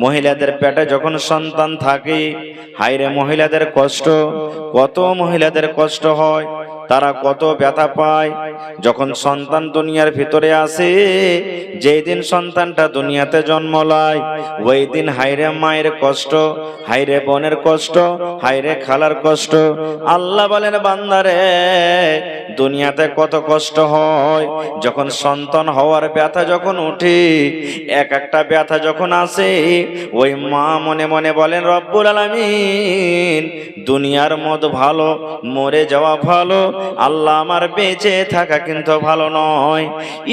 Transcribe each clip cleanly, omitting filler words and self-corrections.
মহিলাদের পেটে যখন সন্তান থাকে, হায়রে মহিলাদের কষ্ট, কত মহিলাদের কষ্ট হয়, তারা কত ব্যথা পায় যখন সন্তান দুনিয়ার ভিতরে আসে। যেই দিন সন্তানটা দুনিয়াতে জন্ম লয়, ওই দিন হায়রে মায়ের কষ্ট, হায়রে বোনের কষ্ট, হায়রে খালার কষ্ট। আল্লাহ বলেন বান্দারে, দুনিয়াতে কত কষ্ট হয় যখন সন্তান হওয়ার ব্যথা যখন উঠে, এক একটা ব্যথা যখন আসে, ওই মা মনে মনে বলেন রব্বুল আলামিন, দুনিয়ার মত ভালো, মরে যাওয়া ভালো, আল্লাহ আমার বেঁচে থাকা কিন্তু ভালো নয়।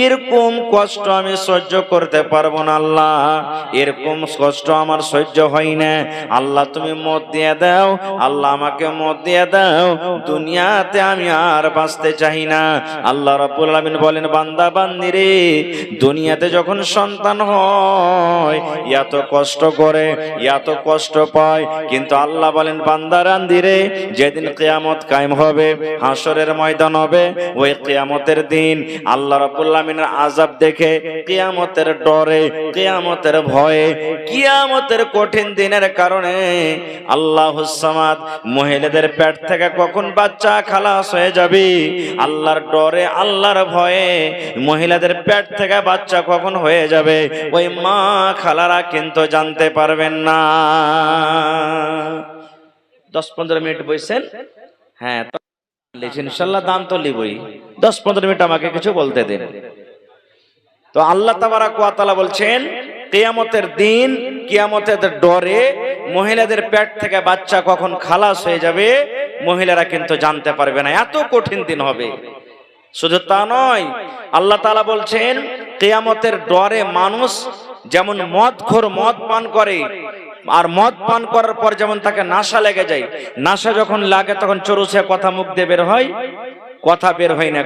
এরকম কষ্ট আমি সহ্য করতে পারবো না আল্লাহ, এরকম কষ্ট আমার সহ্য হয় না। আল্লাহ তুমি মত দিয়ে দাও, আল্লাহ আমাকে মত দিয়ে দাও, দুনিয়াতে আমি আর বাঁচতে চাই না। আল্লাহ রাব্বুল আলামিন বলেন বান্দা বান্দি রে, দুনিয়াতে যখন সন্তান হয় এত কষ্ট করে, এত কষ্ট পায়, কিন্তু আল্লাহ বলেন বান্দা বান্দি রে, যেদিন কিয়ামত কায়েম হবে, হাসরের ময়দান হবে, ওই কিয়ামতের দিন আল্লাহ রাব্বুল আলামিনের আযাব দেখে, কিয়ামতের ডরে, কিয়ামতের ভয়ে, কিয়ামতের কঠিন দিনের কারণে আল্লাহুস সামাদ, মহিলাদের পেট থেকে কখন বাচ্চা খালাস হয়ে যাবে, আল্লাহর ডরে, আল্লাহর ভয়ে মহিলাদের পেট থেকে বাচ্চা কখন হয়ে যাবে, ওই মা খালারা কিন্তু জানতে পারবেন না। 10-15 মিনিট বসেন, হ্যাঁ ইনশাআল্লাহ দাম তো লিবই, 10-15 মিনিট আমাকে কিছু বলতে দেন। তো আল্লাহ তাবারাক ওয়া তাআলা বলছেন কিয়ামতের দিন, কিয়ামতের ডরে মহিলাদের পেট থেকে বাচ্চা কখন খালাস হয়ে যাবে মহিলারা কিন্তু জানতে পারবে না, এত কঠিন দিন হবে। শুধু তা নয়, আল্লাহ তাআলা বলছেন কিয়ামতের ডরে মানুষ যেমন মদখোর, মদ পান করে, আর মদ পান করার পর যেমন তাকে নেশা লেগে যায়, নেশা যখন লাগে তখন চরুষে কথা মুখ দিয়ে বের হয়, কথা বের হয় না।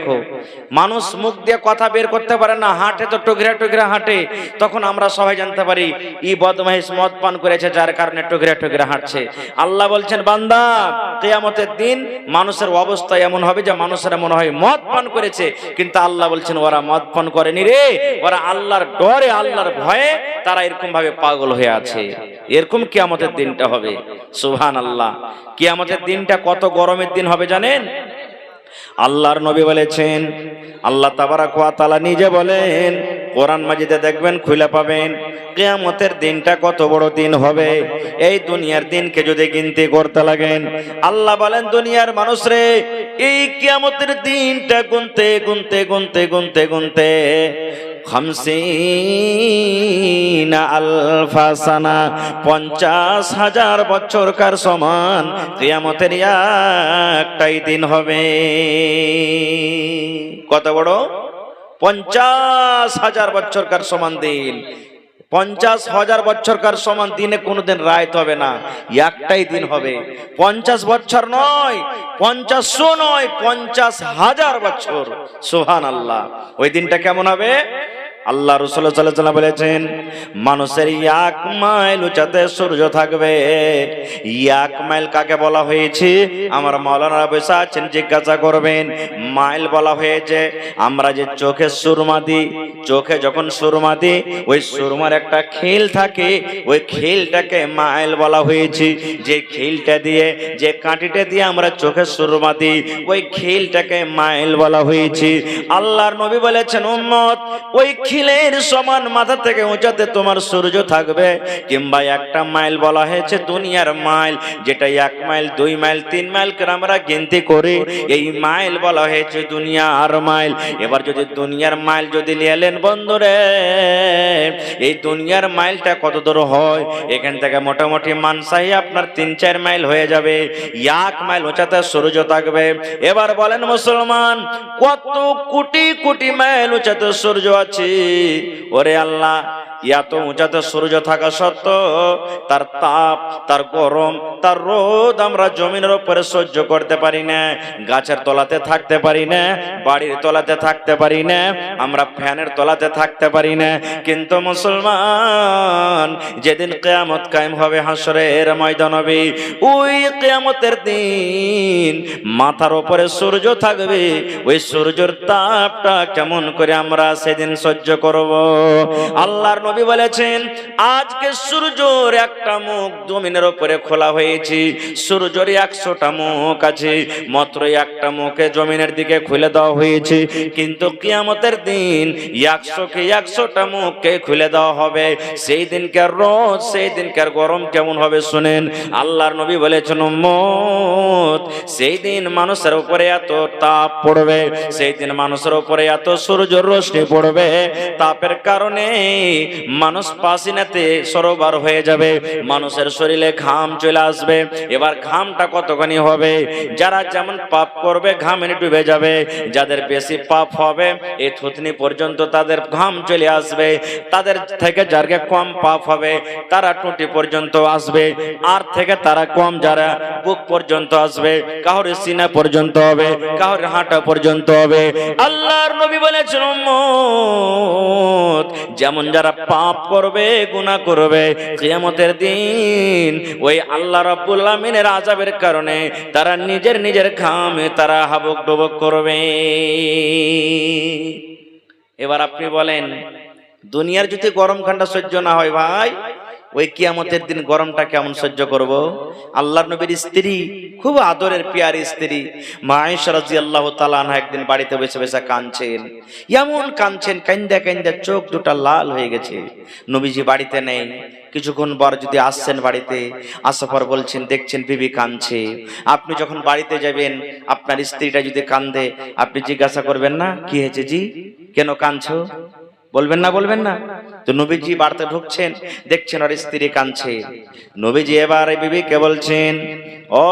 মানুষ মুখ দিয়ে কথা বের করতে পারে না, হাঁটে তো টুকরা টুকরা হাঁটে, তখন আমরা সবাই জানতে পারি ই বদমাইশ মদ পান করেছে, যার কারণে টুকরা টুকরা হাঁটছে। আল্লাহ বলছেন বান্দা, কিয়ামতের দিন মানুষের অবস্থা এমন হবে যে মানুষেরা মনে হয় মদ পান করেছে, কিন্তু আল্লাহ বলছেন ওরা মদ পান করেনি রে, ওরা আল্লাহর ডরে, আল্লাহর ভয়ে তারা এরকম ভাবে পাগল হয়ে আছে। এরকম কিয়ামতের দিনটা হবে। সুবহানাল্লাহ। কিয়ামতের দিনটা কত গরমের দিন হবে জানেন? আল্লাহর নবী বলেছেন, আল্লাহ তাবারাক ওয়া তাআলা নিজে বলেন, কোরআন মাজিদে দেখবেন খুলে পাবেন, কিয়ামতের দিনটা কত বড় দিন হবে। এই দুনিয়ার দিনকে যদি গিনতি করতে লাগেন, আল্লাহ বলেন দুনিয়ার মানুষ রে, এই কিয়ামতের দিনটা গুনতে গুনতে গুনতে গুনতে গুনতে 50 আলফা সানা, 50,000 বছরকার সমান কিয়ামতের একটাই দিন হবে। কত বড়? 50,000 বছরকার সমান দিন। 50,000 বছরকার সমান দিনে কোনোদিন রাত হবে না, একটাই দিন হবে। 50 বছর নয়, 500 নয়, 50,000 বছর। সুবহানাল্লাহ। ওই দিনটা কেমন হবে? আল্লাহ রাসূল সাল্লাল্লাহু আলাইহি ওয়াসাল্লাম বলেছেন, মানুষের 1 মাইল উচ্চতে সূর্য থাকবে। 1 মাইল কাকে বলা হয়েছে? আমার মাওলানা বসে আছেন, জিজ্ঞাসা করবেন। মাইল বলা হয়েছে আমরা যে চোখে সুরমা দিই, চোখে যখন সুরমা দিই, ওই সুরমার একটা খিল থাকে, ওই খিলটাকে মাইল বলা হয়েছে। যে খিলটা দিয়ে, যে কাঁটিটা দিয়ে আমরা চোখে সুরমা দিই, ওই খিলটাকে মাইল বলা হয়েছে। আল্লাহর নবী বলেছেন, উম্মত, ওই খিলের সমান মাথা থেকে উঁচাতে তোমার সূর্য থাকবে। কিংবা 1 মাইল বলা হয়েছে দুনিয়ার মাইল, যেটা 1 মাইল, 2 মাইল, 3 মাইল করে আমরা গিনতি করি, এই মাইল বলা হয়েছে দুনিয়ার মাইল। এবার যদি দুনিয়ার মাইল যদি নিলেন বন্ধুরে, এই দুনিয়ার মাইলটা কত দূর হয়? এখান থেকে মোটামুটি মানসাই আপনার 3-4 মাইল হয়ে যাবে। 1 মাইল উঁচাতে সূর্য থাকবে। এবার বলেন মুসলমান, কত কোটি কোটি মাইল উঁচাতে সূর্য আছে। ওরে আল্লাহ, এত উঁচাতে সূর্য থাকা সত্ত্বেও তার তাপ, তার গরম, তার রোদ আমরা জমিনের উপরে সহ্য করতে পারি না, গাছের তলাতে থাকতে পারি না, বাড়ির তলাতে থাকতে পারি না, আমরা ফ্যানের তলাতে থাকতে পারি না। কিন্তু মুসলমান, যেদিন কিয়ামত কায়েম হবে, হাসরের ময়দান হবে, ওই কিয়ামতের দিন মাথার উপরে সূর্য থাকবে। ওই সূর্যের তাপটা কেমন করে আমরা সেদিন সহ্য করব। আল্লাহর নবী বলেছেন, আজকে সূর্যের একটা মুখ জমিনের উপরে খোলা হয়েছে, সূর্যের 100টা মুখ আছে, মাত্র একটা মুখে জমিনের দিকে খুলে দেওয়া হয়েছে, কিন্তু কিয়ামতের দিন 100টা মুখকে খুলে দেওয়া হবে। সেই দিনকার রোদ, সেই দিনকার গরম কেমন হবে শুনেন। আল্লাহর নবী বলেছেন, উম্মত, সেই দিন মানুষের উপরে এত তাপ পড়বে, সেই দিন মানুষের উপরে এত সূর্যের রশ্মি পড়বে, তাপের কারণে মানুষ পাসিনাতে সরোবর হয়ে যাবে, মানুষের শরীরে ঘাম চলে আসবে। এবার ঘামটা কতখানি হবে? যারা যেমন পাপ করবে ঘামে ডুবে যাবে, যাদের বেশি পাপ হবে এই থুতনি পর্যন্ত তাদের ঘাম চলে আসবে, তাদের থেকে যারা কম পাপ হবে তারা টুটি পর্যন্ত আসবে, আর থেকে তারা কম যারা বুক পর্যন্ত আসবে, কাহর সিনা পর্যন্ত হবে, কাহর হাঁটা পর্যন্ত হবে। আল্লাহর নবী বলেছেন, উম্মত, যেমন যারা পাপ করবে, গুনাহ করবে, কিয়ামতের দিন ওই আল্লাহ রাব্বুল আমিনের আযাবের কারণে তারা নিজের নিজের ঘামে তারা হাবুক ডুবুক করবে। এবার আপনি বলেন, দুনিয়ার যদি গরম ঠান্ডা সহ্য না হয় ভাই, ওই কিয়ামতের দিন গরমটা কেমন সহ্য করব? আল্লাহর নবীর স্ত্রী, খুব আদরের পিয়ার স্ত্রী মা আয়েশা রাদিয়াল্লাহু তাআলা আনহা একদিন বাড়িতে বসে বসে কাঁদছেন, এমন কাঁদছেন, কান্দা কান্দা চোখ দুটা লাল হয়ে গেছে। নবীজি বাড়িতে নেই, কিছুক্ষণ পর যদি আসছেন বাড়িতে, আসার পর বলছেন, দেখছেন বিবি কাঁদছে। আপনি যখন বাড়িতে যাবেন, আপনার স্ত্রীটা যদি কাঁদে, আপনি জিজ্ঞাসা করবেন না, কি হয়েছে জি, কেন কাঁদছো? বলবেন না, বলবেন না? তো নবীজি বাড়িতে ঢুকছেন, দেখছেন ওর স্ত্রী কাঁদছে। নবীজি এবার বিবিকে বলছেন, ও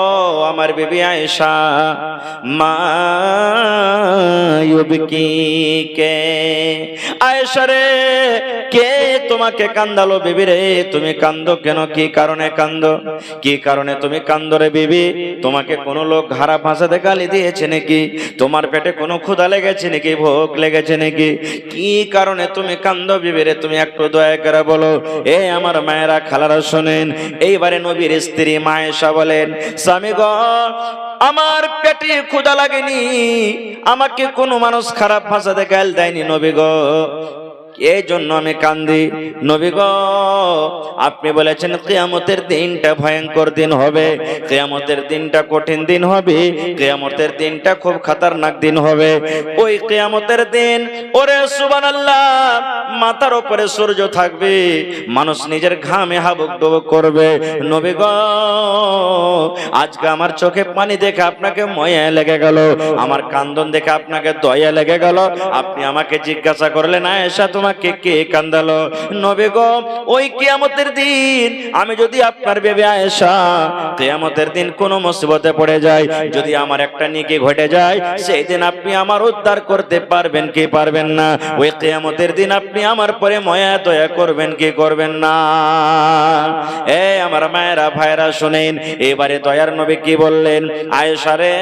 আমার বিবি আয়েশা, মা ইউবকিকে, আয়েশা রে, কে তোমাকে কান্দালো? বিবি রে, তুমি কান্দো কেন? কি কারণে কান্দো? কি কারণে তুমি কান্দো রে বিবি? তোমাকে কোনো লোক খারাপ ভাষাতে গালি দিয়েছে নাকি? তোমার পেটে কোনো ক্ষুধা লেগেছে নাকি? ভোগ লেগেছে নাকি? কি কারণে তুমি কান্দো বিবি রে? তুমি একটু দয়া করে বলো। এ আমার মায়েরা, খালারা শোনেন। এইবারে নবীর স্ত্রী মা আয়েশা বলেন, স্বামী গো, আমার পেটে ক্ষুধা লাগেনি, আমাকে কোনো মানুষ খারাপ ভাষাতে গালি দেয়নি নবী গো, এই জন্য আমি কান্দি। নবী গো, আপনি বলেছেন কিয়ামতের দিনটা ভয়ঙ্কর দিন হবে, কিয়ামতের দিনটা কঠিন দিন হবে, কিয়ামতের দিনটা খুব খতরনাক দিন হবে। ওই কিয়ামতের দিন, ওরে সুবহানাল্লাহ, মাথার উপরে সূর্য থাকবে, মানুষ নিজের ঘামে হাবুক ডুবুক করবে। নবী গো, আজকে আমার চোখে পানি দেখে আপনাকে মায়া লেগে গেল, আমার কান্দন দেখে আপনাকে দয়া লেগে গেল, আপনি আমাকে জিজ্ঞাসা করলেন, আয়েশা তোমাকে কে কান্দালো? নবী গো, ওই কিয়ামতের দিন আমি যদি আপনার বেবি আয়েশা কিয়ামতের দিন কোন মুসিবতে পড়ে যায়, যদি আমার একটা নেকি ঘটে যায়, সেই দিন আপনি আমার উদ্ধার করতে পারবেন কি পারবেন না? ওই কিয়ামতের দিন আপনি আমার পরে মায়া দয়া করবেন কি করবেন না? এ আমার মায়েরা, ভাইরা শুনেন, এবারে দয়ার নবী কি বললেন, আয়েশা রে,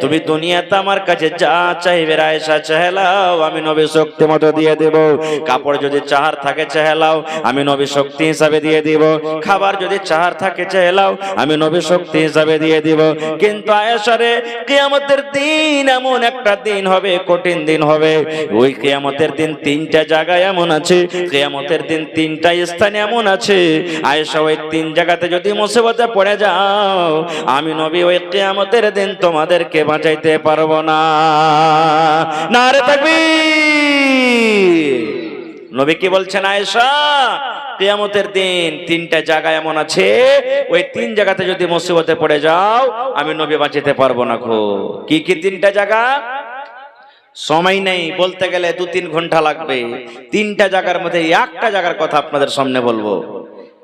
তুমি দুনিয়াতে আমার কাছে যা চাইবে আয়েশা চাইলাও, আমি নবী শক্তি মতো দিয়ে দেব। কাপড় যদি চাহার থাকে চাইলাও, আমি নবী শক্তি হিসাবে দিয়ে দিব। খাবার যদি চাহার থাকে চাইলাও, আমি নবী শক্তি হিসাবে দিয়ে দিব। কিন্তু আয়েশা রে, কিয়ামতের দিন এমন একটা দিন হবে, কঠিন দিন হবে। ওই কিয়ামতের দিন তিনটা জায়গায় এমন আছে, কিয়ামতের দিন তিনটা স্থানে এমন আছে, আয়েশা ওই তিন জায়গাতে যদি মুসিবতে পড়ে যাও, আমি নবী ওই কিয়ামতের দিন তোমাদেরকে বাঁচাইতে পারবো না। নারে তাকবীর! নবী কি বলছেন, আয়েশা, কিয়ামতের দিন তিনটা জায়গা এমন আছে, ওই তিন জায়গাতে যদি মুসিবতে পড়ে যাও, আমি নবী বাঁচাতে পারবো না। কি কি তিনটা জায়গা? সময় নেই, বলতে গেলে 2-3 ঘন্টা লাগবে। তিনটা জায়গার মধ্যে একটা জায়গার কথা আপনাদের সামনে বলবো।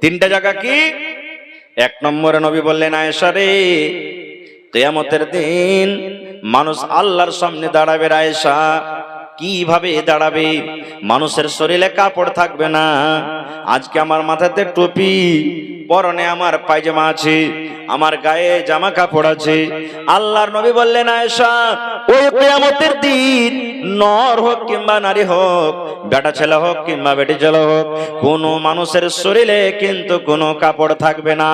তিনটা জায়গা কি? এক নম্বরে নবী বললেন, আয়েশা রে, কিয়ামতের দিন মানুষ আল্লাহর সামনে দাঁড়াবে। আয়েশা, কিভাবে দাঁড়াবে? মানুষের শরীরে কাপড় থাকবে না। আজকে আমার মাথাতে টুপি, পরনে আমার পায়জামা আছে, আমার গায়ে জামা কাপড় আছে। আল্লাহর নবী বললেন, আয়েশা, ওই কিয়ামতের দিন নর হোক কিংবা নারী হোক, বেটা ছেলে হোক কিংবা বেটি ছেলে হোক, কোন মানুষের শরীরে কিন্তু কোনো কাপড় থাকবে না।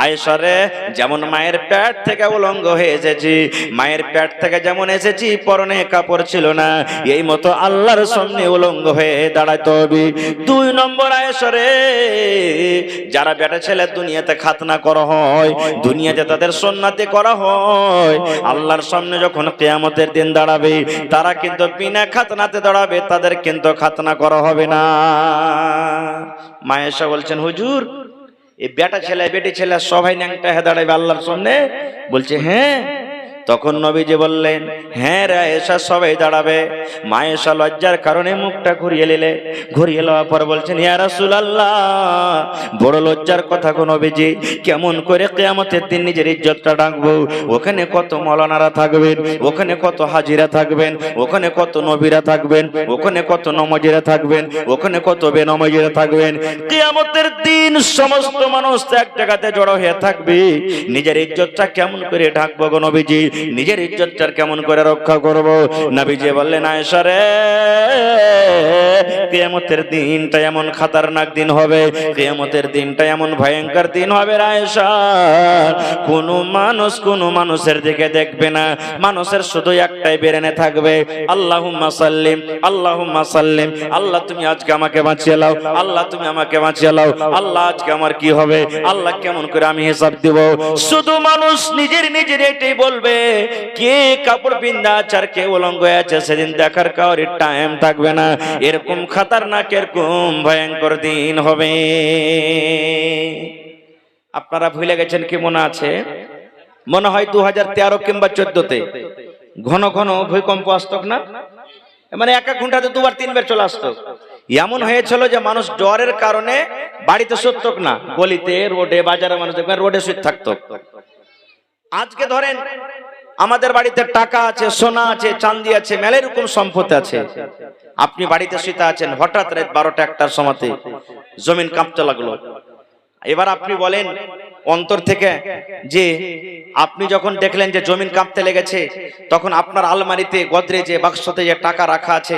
আয়েশা রে, যেমন মায়ের পেট থেকে উলঙ্গ হয়ে এসেছি, মায়ের পেট থেকে যেমন এসেছি পরনে কাপড় ছিল না, এই মতো আল্লাহর সামনে উলঙ্গ হয়ে দাঁড়াইতে হবে। 2 নম্বর, আয়েশা রে, যারা বেটা ছেলে দুনিয়াতে খাতনা করা হয়, দুনিয়াতে তাদের সুন্নাতে করা হয়, আল্লাহর সামনে যখন কিয়ামতের দিন দাঁড়াবে, তারা কিন্তু বিনা খাতনাতে দাঁড়াবে, তাদের কিন্তু খাতনা করা হবে না। মা আয়েশা বলছেন, হুজুর, এই বেটা ছেলে বেটি ছেলে সবাই ন্যাংটা হয়ে দাঁড়াবে আল্লাহর সামনে? বলছে হ্যাঁ। তখন নবীজি বললেন, হ্যাঁ রে আয়েশা, সবাই দাঁড়াবে। মা আয়েশা লজ্জার কারণে মুখটা ঘুরিয়ে লওয়ার পর বলছেন, ইয়া রাসূলুল্লাহ, বড় লজ্জার কথা গো নবীজি, কেমন করে কিয়ামতের দিন নিজের ইজ্জতটা ডাকবো? ওখানে কত মাওলানারা থাকবেন, ওখানে কত হাজিরা থাকবেন, ওখানে কত নবীরা থাকবেন, ওখানে কত নমাজিরা থাকবেন, ওখানে কত বেনমাজিরা থাকবেন। কিয়ামতের দিন সমস্ত মানুষ এক জায়গাতে জড়ো হয়ে থাকবে, নিজের ইজ্জতটা কেমন করে ঢাকবো গো নবীজি? নিজের ইজ্জতটা কেমন করে রক্ষা করব? নবীজি বললেন, আয়েশা রে, কিয়ামতের দিনটা এমন খতরনাক দিন হবে, কিয়ামতের দিনটা এমন ভয়ঙ্কর দিন হবে আয়েশা, কোন মানুষের দিকে দেখবে না, মানুষের শুধু একটাই বেরেনে থাকবে, আল্লাহুম্মা সাল্লিম, আল্লাহুম্মা সাল্লিম। আল্লাহ তুমি আজকে আমাকে বাঁচিয়ে লাও, আল্লাহ তুমি আমাকে বাঁচিয়ে লাও, আল্লাহ আজকে আমার কি হবে, আল্লাহ কেমন করে আমি হিসাব দিব? শুধু মানুষ নিজের এটাই বলবে, কে কাপড় পিন্দা আছে আর কে উলঙ্গ আছে, সেদিন দেখার কাউরি টাইম থাকবে না। এরকম খতরনাক, এরকম ভয়ঙ্কর দিন হবে। আপনারা ভুলে গেছেন কি মনে আছে? মনে হয় 2013 কিংবা 14তে ঘন ঘন ভূমিকম্প আসতো না, মানে 1 ঘন্টাতে 2বার 3বার চলে আসতো। এমন হয়েছিল যে মানুষ জ্বরের কারণে বাড়িতে শুতো না, গলিতে রোডে বাজারে মানুষ দেখবেন রোডে শুয়ে থাকতো। আজকে ধরেন আমাদের বাড়িতে টাকা আছে, সোনা আছে, চাঁদি আছে, মেলা এরকম সম্পত্তি আছে, আপনি বাড়িতে শুয়ে আছেন, হঠাৎ রাত 12টা 1টার সময়তে জমিন কাঁপতে লাগলো। এবার আপনি বলেন অন্তর থেকে যে আপনি যখন দেখলেন যে জমিন কাঁপতে লেগেছে, তখন আপনার আলমারিতে গোদরেজে বাক্সতে যে টাকা রাখা আছে,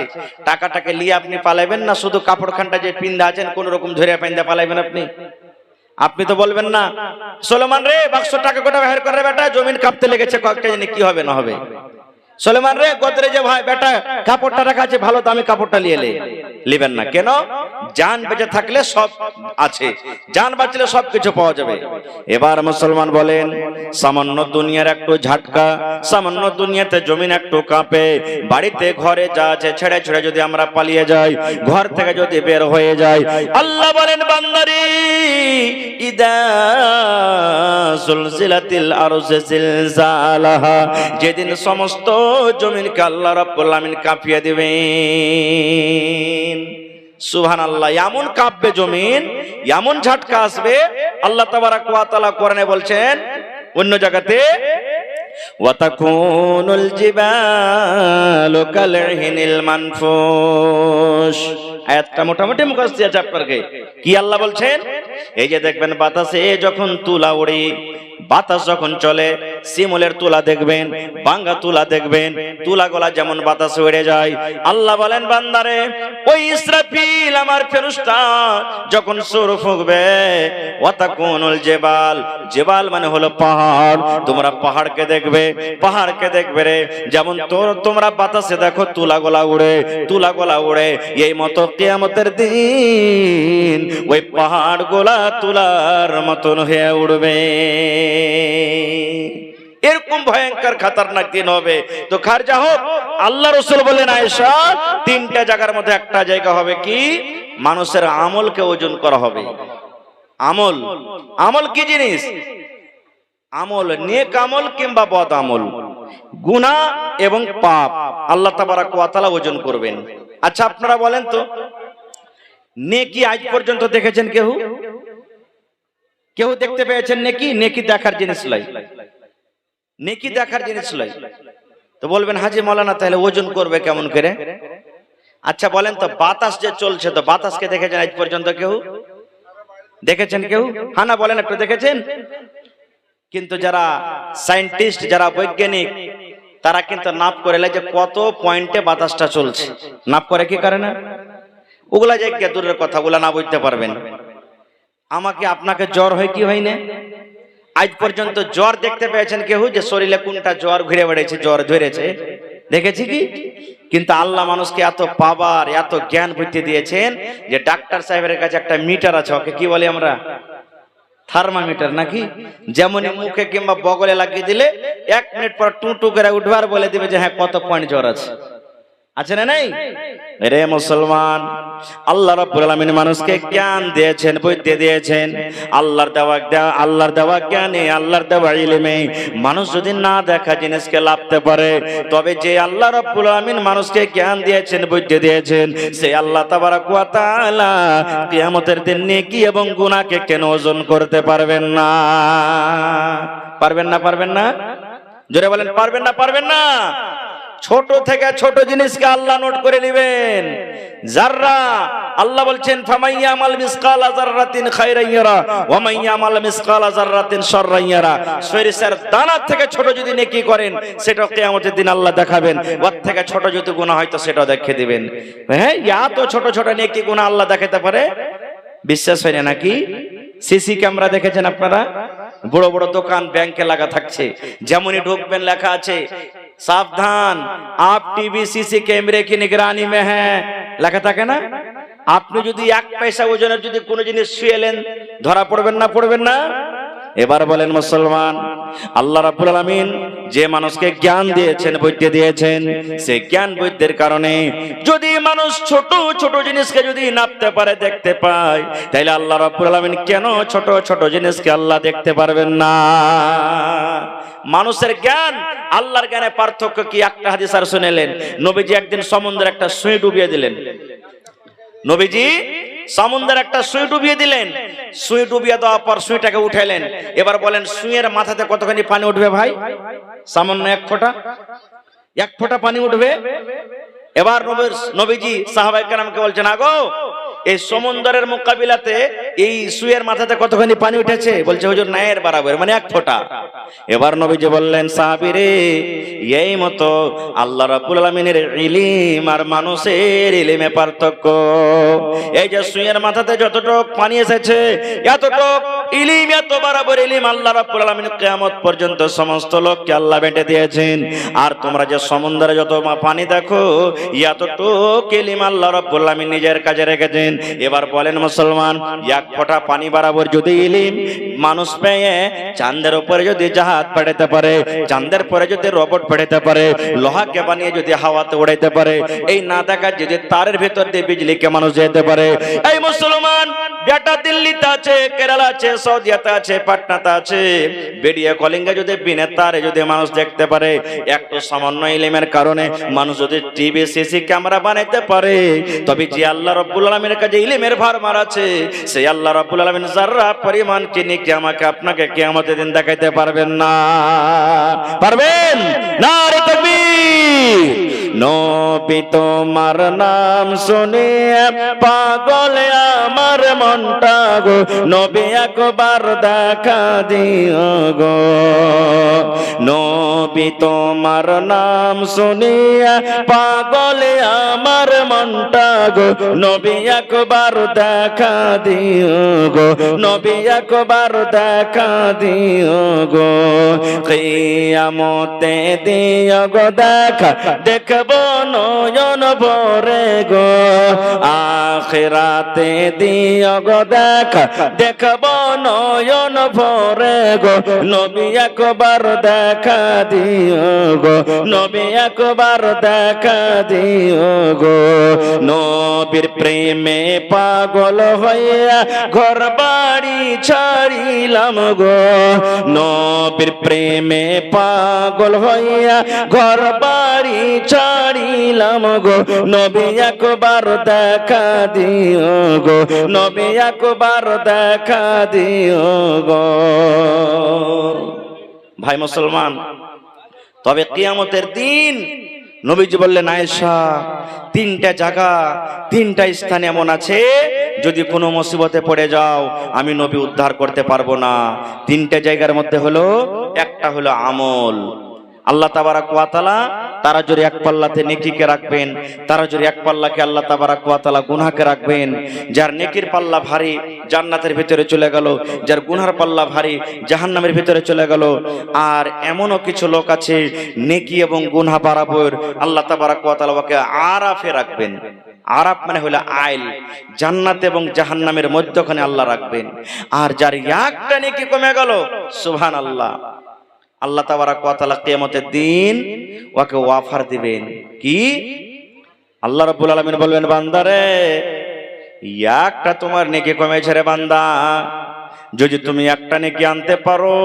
টাকাটাকে নিয়ে আপনি পালাইবেন না শুধু কাপড়খানটা যে পিন্দা আছেন কোন রকম ধরে পিন্দা পালাইবেন? আপনি তো বলবেন না, সুলেমান রে, বাক্স টাকা কোটা বের করে বেটা, জমিন কাঁপতে লেগেছে, কয়েকটা জানি কি হবে না হবে। সুলেমান রে, গোদরেজে ভাই বেটা কাপড়টা রাখা আছে, ভালো দামি কাপড়টা নিয়ে নেবেন না। কেন? জান বেঁচে থাকলে সব আছে, জান বাঁচলে সবকিছু পাওয়া যাবে। এবার মুসলমান বলেন, সামান্য দুনিয়ার একটু ঝাটকা, সামান্য দুনিয়াতে জমিন একটু কাঁপে, বাড়িতে ঘরে যা আছে ছেড়ে ছেড়ে যদি আমরা পালিয়ে যাই, ঘর থেকে যদি বের হয়ে যাই, আল্লাহ বলেন, বান্দারে, ইদা জুলজিলাতিল আরজু জিলজালাহা, যেদিন সমস্ত জমিনকে আল্লাহ রাব্বুল আলামিন কাঁপিয়ে দিবেন। সুবহানাল্লাহ, এমন কাঁপবে জমিন, এমন ঝটকা আসবে। আল্লাহ তাবারাক ওয়া তাআলা কোরআনে বলছেন অন্য জায়গাতে, ওয়া তাকুনুল জিবালু কালহিনিল মানফুশ। আয়াতটা মোটামুটি মুখস্থ আছে আপনাকে। কি আল্লাহ বলছেন? এই যে দেখবেন বাতাসে যখন তুলা ওড়ে, বাতাস যখন চলে, শিমুলের তুলা দেখবেন, ভাঙ্গা তুলা দেখবেন, তুলাগুলা যেমন বাতাসে উড়ে যায়। আল্লাহ বলেন, বান্দারে, ওই ইসরাফিল আমার ফেরেশতা যখন সূর ফুঁকবে, ওয়াতাকুনুল জিবাল, জিবাল মানে হলো পাহাড়, তোমরা পাহাড়কে দেখবে, পাহাড়কে দেখবে রে, যেমন তোমরা বাতাসে দেখো তুলাগুলা উড়ে, এই মতো কিয়ামতের দিন ওই পাহাড়গুলা তুলার মতন হয়ে উড়বে। এরকম ভয়ঙ্কর খতরনাক দিন হবে। তো খারজা হোক, আল্লাহ রাসূল বলেন, আয়েশা, 3টা জায়গার মধ্যে একটা জায়গা হবে কি, মানুষের আমলকে ওজন করা হবে। আমল কি জিনিস? আমল, নেক আমল কিংবা বদ আমল, গুনাহ এবং পাপ, আল্লাহ তাবারাক ওয়া তাআলা ওজন করবেন। আচ্ছা আপনারা বলেন তো, নেকি আজ পর্যন্ত দেখেছেন কেউ দেখতে পেয়েছেন নেকি? নেকি দেখার জিনিস নয়, নেকি দেখার জিনিস নয়। তো বলবেন, হাজি মাওলানা, তাহলে ওজন করবে কেমন করে? আচ্ছা বলেন তো, বাতাস যে চলছে, তো বাতাসকে দেখেছেন আজ পর্যন্ত কেউ? দেখেছেন কেউ? হ্যাঁ না বলেন, একটু দেখেছেন? কিন্তু যারা সায়েন্টিস্ট, যারা বৈজ্ঞানিক, তারা কিন্তু নাপ করে যে কত পয়েন্টে বাতাসটা চলছে। নাপ করে কি করে না? ওগুলা যে দূরের কথা, ওগুলা না বুঝতে পারবেন। আমাকে আপনাকে জ্বর হয় কি হয় না? আজ পর্যন্ত জ্বর দেখতে পেয়েছেন কেউ যে শরীরে কোনটা জ্বর ঘুরে বেড়েছে, জ্বর ধরেছে? দেখেছি কি? কিন্তু আল্লাহ মানুষকে এত পাওয়ার, এত জ্ঞান বুদ্ধি দিয়েছেন যে ডাক্তার সাহেবের কাছে একটা মিটার আছে, ওকে কি বলি আমরা? থার্মোমিটার নাকি? যেমন মুখে কিংবা বগলে লাগিয়ে দিলে 1 মিনিট পর টু টু করে উঠবে আর বলে দিবে যে হ্যাঁ কত পয়েন্ট জ্বর আছে। আছে না নাই? রে মুসলমান, আল্লাহ রাব্বুল আলামিন মানুষকে জ্ঞান দিয়েছেন, বুদ্ধি দিয়েছেন। আল্লাহর দেওয়া জ্ঞানে, আল্লাহর দেওয়া ইলমে মানুষ যদি না দেখা জিনিসকে লাভতে পারে, তবে যে আল্লাহ রাব্বুল আলামিন মানুষকে জ্ঞান দিয়েছেন, বুদ্ধি দিয়েছেন, সেই আল্লাহ তাবারাক ওয়া তাআলা কিয়ামতের দিন নেকি এবং গুনাহকে কেন ওজন করতে পারবেন না? পারবেন না? পারবেন না? জোরে বলেন, পারবেন না? পারবেন না? ছোট থেকে ছোট জিনিসকে আল্লাহ নোট করে নেবেন। জাররা, আল্লাহ বলছেন ফামাইয়ামাল মিসকালা যাররাতিন খায়রান ইয়ারা ওয়া মাইয়ামাল মিসকালা যাররাতিন শাররান ইয়ারা। সরিষার দানা থেকে ছোট যদি নেকি করেন, সেটা কিয়ামতের দিন আল্লাহ দেখাবেন। ওর থেকে ছোট যদি গুনাহ হয় তো সেটাও দেখিয়ে দিবেন। হ্যাঁ, এত ছোট ছোট নেকি গুনাহ আল্লাহ দেখাতে পারে? বিশ্বাস হয় না নাকি? সিসি ক্যামেরা দেখেছেন আপনারা? বড় বড় দোকান, ব্যাংকে লাগা থাকছে, যেমনই ঢুকবেন লেখা আছে সাবধান आप टीवी सीसी कैमरे की निगरानी में है, লেখা থাকে না? আপনি যদি 1 পয়সা ওজনের যদি কোনো জিনিস ছুঁয়েলেন, ধরা পড়বেন না? পড়বেন না? এবার বলেন মুসলমান, আল্লাহ রাব্বুল আলামিন যে মানুষকে জ্ঞান দিয়েছেন, বুদ্ধি দিয়েছেন, সেই জ্ঞান বুদ্ধির কারণে যদি মানুষ ছোট ছোট জিনিসকে যদি নাপতে পারে, দেখতে পায়, তাহলে আল্লাহ রাব্বুল আলামিন কেন ছোট ছোট জিনিসকে আল্লাহ দেখতে পারবেন না? মানুষের জ্ঞান আল্লাহর জ্ঞানে পার্থক্য কি? একটা হাদিস আর শুনেলেন, নবীজি একদিন সমুদ্রে একটা সুই ডুবিয়ে দিলেন। নবীজি সমুদ্রে একটা সুই ডুবিয়ে দিলেন। সুই ডুবিয়ে দেওয়ার পর সুইটাকে উঠাইলেন। এবার বলেন সুইয়ের মাথাতে কতখানি পানি উঠবে ভাই? সামান্য 1 ফোঁটা, 1 ফোঁটা পানি উঠবে। এবার নবীজি সাহাবায়ে কেরামকে বলছেন, আগো এই সমুদ্রের মোকাবিলাতে এই সুইয়ের মাথাতে কতখানি পানি উঠেছে? বলছে হুজুর নায়ের বরাবর, মানে 1 ফোঁটা। এবার নবীজি বললেন, সাহাবীরে, এই মতো আল্লাহ রাব্বুল আলামিনের ইলম আর মানুষের ইলমে পার্থক্য। এই যে সুইয়ের মাথাতে যতটুক পানি এসেছে, এতটুক ইলম, এত বরাবর ইলম আল্লাহ রাব্বুল আলামিন কিয়ামত পর্যন্ত সমস্ত লোককে আল্লাহ বেঁটে দিয়েছেন। আর তোমরা যে সমুদ্রে যত পানি দেখো, এতটুক ইলম আল্লাহ রাব্বুল আলামিন নিজের কাছে রেখেছেন। এবার বলেন মুসলমান, 1 ফোঁটা পানি বরাবর যদি ইলম মানুষ পেয়ে চাঁদের উপরে যদি জাহাজ পাঠাতে পারে, চাঁদের পরে যদি রোবট পাঠাতে পারে, লোহাকে বানিয়ে যদি হাওয়াতে উড়াইতে পারে, এই না দেখা যদি তারের ভেতর দিয়ে বিজলিকে মানুষ যেতে পারে, এই মুসলমান বেটা দিল্লিতে আছে, কেরালা আছে, সৌদিয়াতে আছে, পাটনাতে আছে, ভিডিও কলিংয়ে যদি বিনা তারে যদি মানুষ দেখতে পারে, একটু সামান্য ইলমের কারণে মানুষ যদি টিভি সিসি ক্যামেরা বানাইতে পারে, তবে যে আল্লাহ রাব্বুল আলামিনের কাছে ইলমের ভারমার আছে, সেই আল্লাহ রাব্বুল আলামিন যারা পরিমাণ কিনে কি আমাকে আপনাকে কিয়ামতের দিন দেখাইতে পারবেন না? পারবেন? নারে তাকবীর! নবী তোমার নাম শুনে পাগল আমার মনটা গো, নবী একবার দেখা দিও গো। নবী তোমার নাম শুনে পাগল আমার মনটা গো, নবী একবার দেখা দিও গো, নবী একবার দেখা দিও গো। কিয়ামতে দিও গো দেখা, দেখবো নয়ন ভরে গো। আখিরাতে দিও গো দেখা, দেখবো নয়ন ভরে গো। নবী একবার দেখা দিও গো, নবী একবার দেখা দিও গো। নবীর প্রেমে পাগল হইয়া ঘর বাড়ি ছাড়িলাম গো, নবীর প্রেমে পাগল হইয়া ঘর বাড়ি ছাড়িলাম গো। নবী একবার দেখা দিও গো, নবী একবার দেখা দিও গো। ভাই মুসলমান, তবে কিয়ামতের দিন নবীজি বললেন, আয়েশা, তিনটা জায়গা, তিনটা স্থান এমন আছে, যদি কোনো মুসিবতে পড়ে যাও আমি নবী উদ্ধার করতে পারবো না। তিনটা জায়গার মধ্যে হলো, একটা হলো আমল। আল্লাহ তাবারাক ওয়া তাআলা তারা যদি এক পাল্লাতে নেকিকে রাখবেন, তারা যদি এক পাল্লাকে আল্লাহ তাবারাক ওয়া তাআলা গুনাহকে রাখবেন। যার নেকির পাল্লা ভারী জান্নাতের ভিতরে চলে গেল, যার গুনার পাল্লা ভারী জাহান্নামের ভিতরে চলে গেল। আর এমনও কিছু লোক আছে নেকি এবং গুনাহ বরাবর আল্লাহ তাবারাক ওয়া তাআলা ওকে আরাফে রাখবেন। আরাফ মানে হলো আইল, জান্নাত এবং জাহান্নামের মধ্যখানে আল্লাহ রাখবেন। আর যার একটা নেকি কমে গেল, সুবহানাল্লাহ, আল্লাহ তাবারাক ওয়া তাআলা কিয়ামতের দিন ওকে ওয়াফার দিবেন। কি? আল্লাহ রাব্বুল আলামিন বলবেন, বান্দারে, একটা তোমার নেকি কমেছে রে বান্দা, যদি তুমি একটা নেকি আনতে পারো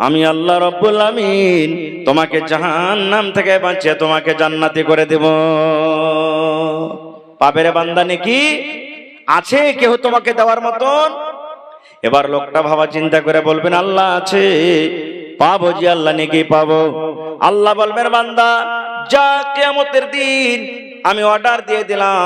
আমি আল্লাহ রাব্বুল আলামিন তোমাকে জাহান্নাম থেকে বাঁচিয়ে তোমাকে জান্নাতি করে দেব। পাবে রে বান্দা নেকি? আছে কেউ তোমাকে দেওয়ার মতন? এবার লোকটা ভাবা চিন্তা করে বলবেন, আল্লাহ আছে, পাবো জি, আল্লাহ নেকি পাবো। আল্লাহ বলবেন, বান্দা যা, কিয়ামতের দিন আমি অর্ডার দিয়ে দিলাম,